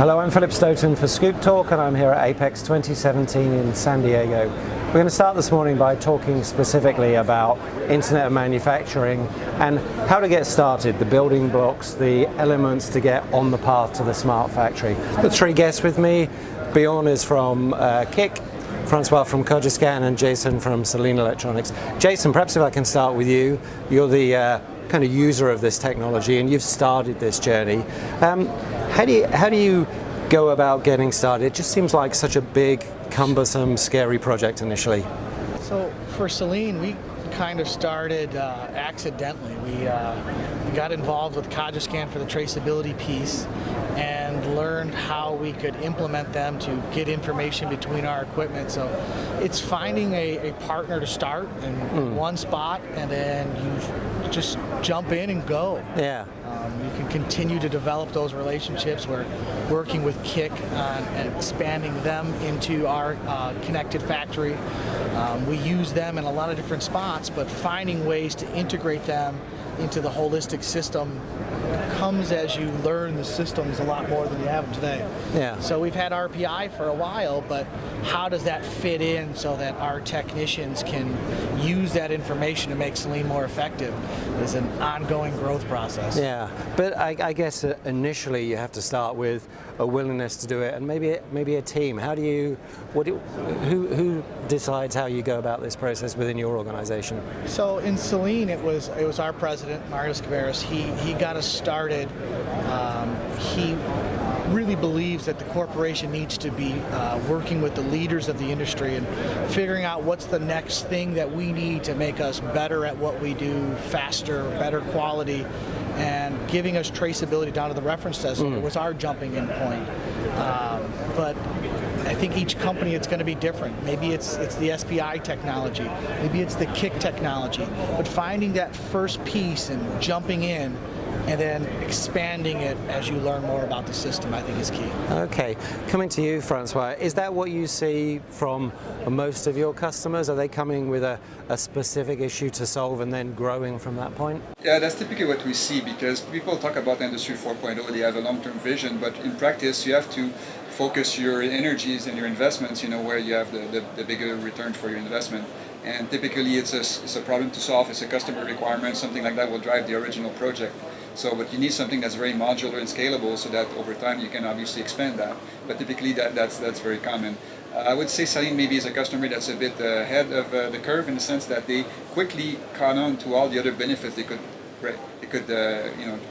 Hello, I'm Philip Stoten for ScoopTalk, and I'm here at Apex17 in San Diego. We're going to start this morning by talking specifically about Internet of Manufacturing and how to get started, the building blocks, the elements to get on the path to the smart factory. The three guests with me: Bjorn is from KIK, François from Cogiscan, and Jason from Saline Lectronics. Jason, perhaps if I can start with you. You're the kind of user of this technology, and you've started this journey. How do you go about getting started? It just seems like such a big, cumbersome, scary project initially. So for Saline, we kind of started accidentally. We got involved with Cogiscan for the traceability piece and learned how we could implement them to get information between our equipment. So it's finding a partner to start in one spot, and then you just jump in and go. Yeah. You can continue to develop those relationships. We're working with KIK and expanding them into our connected factory. We use them in a lot of different spots, but finding ways to integrate them into the holistic system comes as you learn the systems a lot more than you have them today. Yeah. So we've had RPI for a while, but how does that fit in so that our technicians can use that information to make Saline more effective is an ongoing growth process. Yeah, but I guess initially you have to start with a willingness to do it, and maybe a team. Who decides how you go about this process within your organization? So in Saline, it was our president, Mario Sciberras. He got us started. He really believes that the corporation needs to be working with the leaders of the industry and figuring out what's the next thing that we need to make us better at what we do, faster, better quality, and giving us traceability down to the reference test was our jumping in point. But I think each company, it's going to be different. Maybe it's the SPI technology, maybe it's the KIK technology, but finding that first piece and jumping in and then expanding it as you learn more about the system, I think is key. Okay, coming to you, François, is that what you see from most of your customers? Are they coming with a specific issue to solve and then growing from that point? Yeah, that's typically what we see, because people talk about Industry 4.0, they have a long-term vision, but in practice you have to focus your energies and your investments, where you have the bigger return for your investment. And typically it's a problem to solve, it's a customer requirement, something like that will drive the original project. So, but you need something that's very modular and scalable so that over time you can obviously expand that. But typically that's very common. I would say Saline maybe is a customer that's a bit ahead of the curve in the sense that they quickly caught on to all the other benefits they could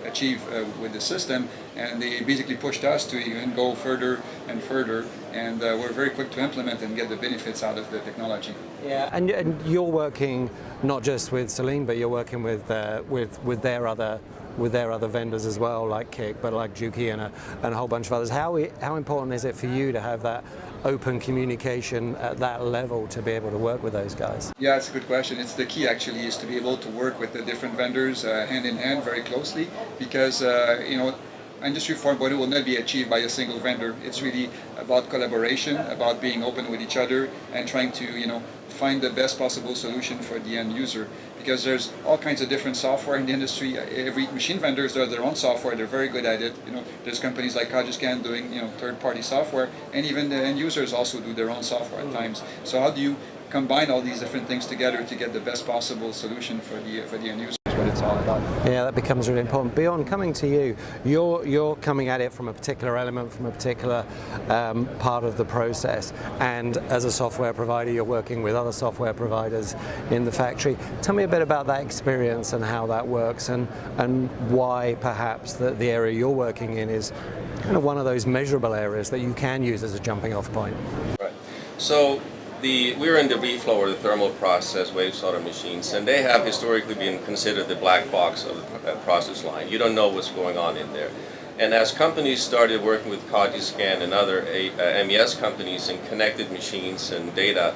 achieve with the system, and they basically pushed us to even go further and further, and we're very quick to implement and get the benefits out of the technology. Yeah, and you're working not just with Saline, but you're working with their other vendors as well, like KIK, but like Juki and a whole bunch of others. How important is it for you to have that open communication at that level to be able to work with those guys? Yeah, it's a good question. It's the key actually, is to be able to work with the different vendors hand in hand very closely, because Industry 4.0 will not be achieved by a single vendor. It's really about collaboration, about being open with each other and trying to find the best possible solution for the end user, because there's all kinds of different software in the industry. Every machine vendors does their own software, they're very good at it. There's companies like Cogiscan doing third-party software, and even the end users also do their own software at times. So how do you combine all these different things together to get the best possible solution for the end user? What it's all about. Yeah, that becomes really important. Bjorn, coming to you, you're coming at it from a particular element, from a particular part of the process, and as a software provider, you're working with other software providers in the factory. Tell me a bit about that experience and how that works, and why perhaps the area you're working in is kind of one of those measurable areas that you can use as a jumping off point. Right. So we're in the reflow or the thermal process wave sorter machines, and they have historically been considered the black box of the process line. You don't know what's going on in there. And as companies started working with Cogiscan and other MES companies and connected machines and data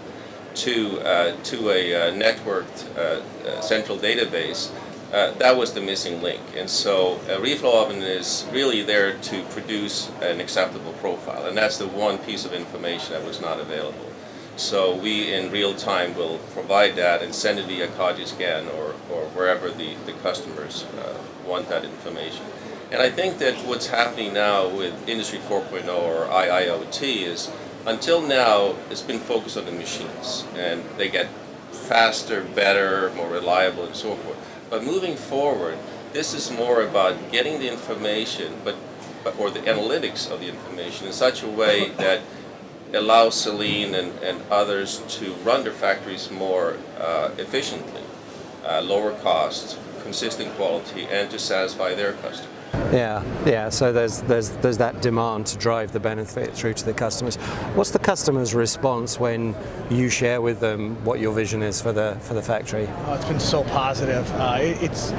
to a networked central database, that was the missing link. And so a Reflow Oven is really there to produce an acceptable profile, and that's the one piece of information that was not available. So we, in real time, will provide that and send it via Cogiscan or wherever the customers want that information. And I think that what's happening now with Industry 4.0 or IIoT is, until now, it's been focused on the machines, and they get faster, better, more reliable, and so forth. But moving forward, this is more about getting the information, or the analytics of the information in such a way that allows Saline and others to run their factories more efficiently, lower cost, consistent quality, and to satisfy their customers. Yeah. So there's that demand to drive the benefit through to the customers. What's the customer's response when you share with them what your vision is for the factory? Oh, it's been so positive. It's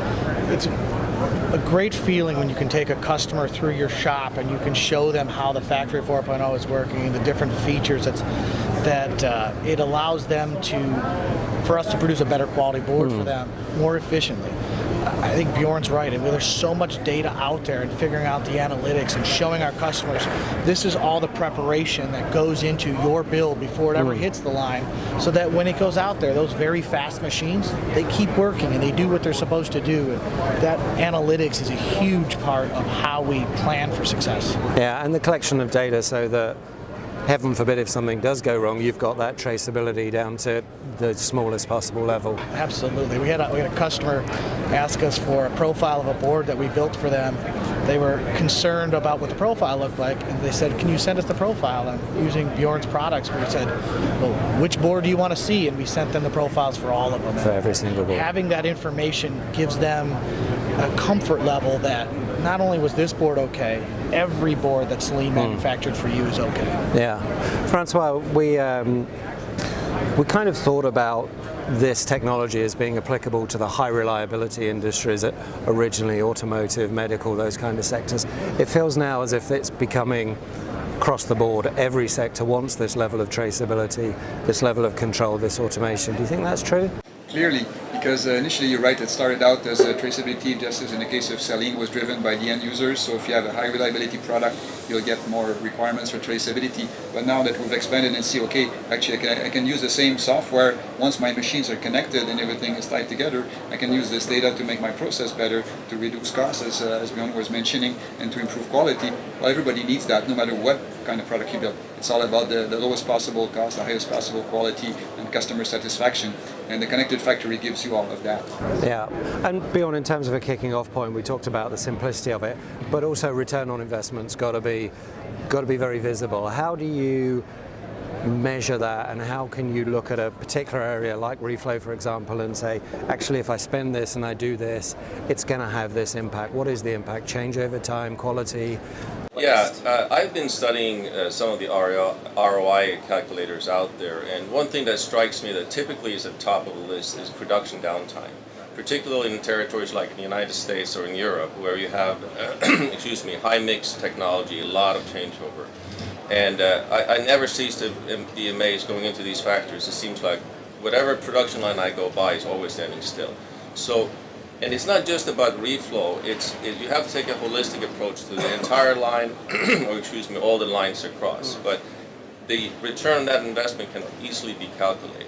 a great feeling when you can take a customer through your shop and you can show them how the Factory 4.0 is working, the different features that it allows them for us to produce a better quality board for them more efficiently. I think Bjorn's right. I mean, there's so much data out there, and figuring out the analytics and showing our customers this is all the preparation that goes into your build before it ever hits the line, so that when it goes out there, those very fast machines, they keep working and they do what they're supposed to do. And that analytics is a huge part of how we plan for success. Yeah, and the collection of data so that, heaven forbid, if something does go wrong, you've got that traceability down to the smallest possible level. Absolutely. We had a customer ask us for a profile of a board that we built for them. They were concerned about what the profile looked like, and they said, "Can you send us the profile?" And using Bjorn's products, we said, "Well, which board do you want to see?" And we sent them the profiles for all of them. For every single board. Having that information gives them a comfort level that not only was this board okay, every board that Saline manufactured for you is okay. Yeah. François, we kind of thought about this technology as being applicable to the high reliability industries, originally automotive, medical, those kind of sectors. It feels now as if it's becoming across the board. Every sector wants this level of traceability, this level of control, this automation. Do you think that's true? Clearly, because initially you're right, it started out as traceability, just as in the case of Saline, was driven by the end users. So if you have a high reliability product, you'll get more requirements for traceability. But now that we've expanded and see, okay, actually I can use the same software once my machines are connected and everything is tied together. I can use this data to make my process better, to reduce costs, as Bjorn was mentioning, and to improve quality. Well, everybody needs that, no matter what kind of product you build. It's all about the lowest possible cost, the highest possible quality, and customer satisfaction. And the connected factory gives you all of that. Yeah, and Bjorn, in terms of a kicking off point, we talked about the simplicity of it, but also return on investment's got to be very visible. How do you measure that, and how can you look at a particular area like Reflow, for example, and say, actually, if I spend this and I do this, it's going to have this impact? What is the impact? Change over time, quality? Yeah, I've been studying some of the ROI calculators out there, and one thing that strikes me that typically is at the top of the list is production downtime, particularly in territories like in the United States or in Europe, where you have, high mix technology, a lot of changeover. And I never cease to be amazed going into these factories. It seems like whatever production line I go by is always standing still. So, and it's not just about reflow, you have to take a holistic approach to the entire line, or all the lines across. But the return on that investment can easily be calculated.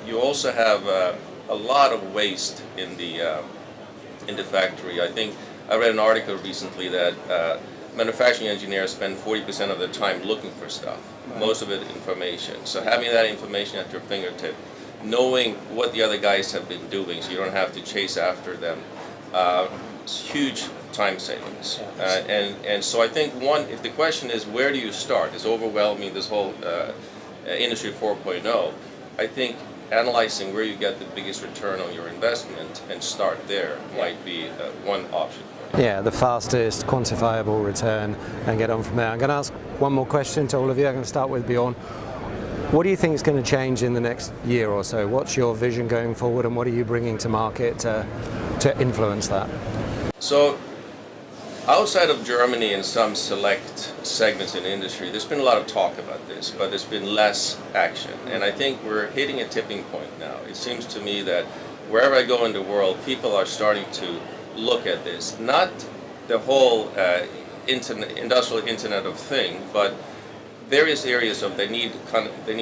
You also have a lot of waste in the factory. I think I read an article recently that manufacturing engineers spend 40% of their time looking for stuff, most of it information. So having that information at your fingertip, knowing what the other guys have been doing so you don't have to chase after them, it's huge time savings. And so I think if the question is where do you start, it's overwhelming, this whole Industry 4.0, I think analyzing where you get the biggest return on your investment and start there might be one option. Yeah, the fastest quantifiable return, and get on from there. I'm going to ask one more question to all of you. I'm going to start with Bjorn. What do you think is going to change in the next year or so? What's your vision going forward, and what are you bringing to market to influence that? So, outside of Germany and some select segments in industry, there's been a lot of talk about this, but there's been less action. And I think we're hitting a tipping point now. It seems to me that wherever I go in the world, people are starting to look at this. Not the whole industrial Internet of Things, but various areas of they need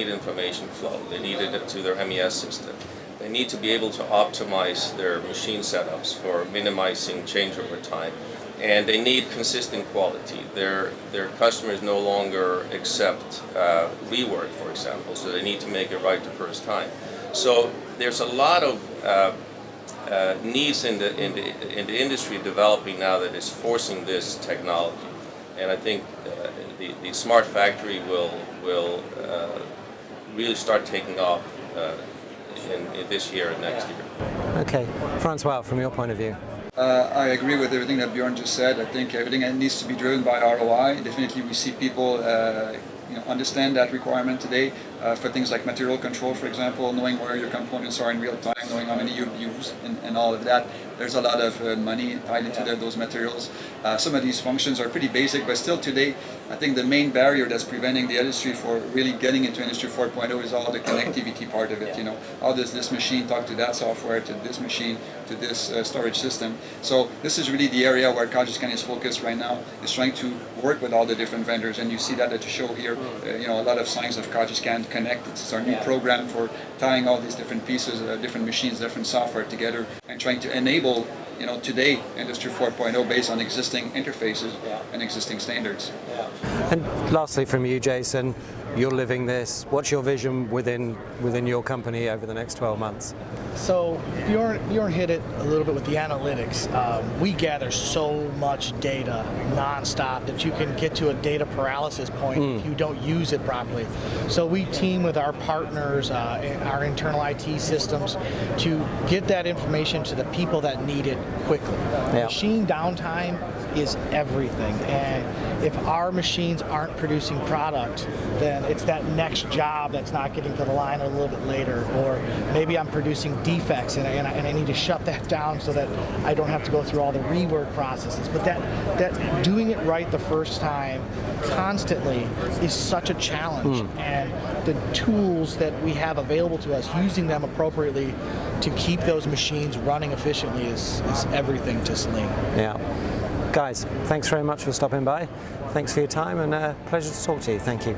information flow. They need it to their MES system. They need to be able to optimize their machine setups for minimizing changeover time. and they need consistent quality. Their customers no longer accept rework, for example, so they need to make it right the first time. So there's a lot of needs in the industry developing now that is forcing this technology, and I think the smart factory will really start taking off in this year and next year. Okay, François, from your point of view. I agree with everything that Bjorn just said. I think everything needs to be driven by ROI. Definitely, we see people understand that requirement today for things like material control, for example, knowing where your components are in real time, knowing how many you've used, and all of that. There's a lot of money tied into those materials. Some of these functions are pretty basic, but still today, I think the main barrier that's preventing the industry for really getting into Industry 4.0 is all the connectivity part of it. You know, how does this machine talk to that software, to this machine, to this storage system? So this is really the area where Cogiscan is focused right now, is trying to work with all the different vendors, and you see that at the show here. You know, a lot of signs of Cogiscan Connect. It's our new program for tying all these different pieces, different machines, different software together, and trying to enable, you know, today Industry 4.0 based on existing interfaces and existing standards. And lastly, from you, Jason, you're living this. What's your vision within your company over the next 12 months? So Bjorn hit it a little bit with the analytics. We gather so much data nonstop that you can get to a data paralysis point if you don't use it properly. So we team with our partners, our internal IT systems, to get that information to the people that need it quickly. Machine downtime is everything, and if our machines aren't producing product, then it's that next job that's not getting to the line a little bit later, or maybe I'm producing defects and I need to shut that down so that I don't have to go through all the rework processes. But that doing it right the first time constantly is such a challenge, and the tools that we have available to us, using them appropriately to keep those machines running efficiently is everything to Saline. Yeah. Guys, thanks very much for stopping by. Thanks for your time, and pleasure to talk to you. Thank you.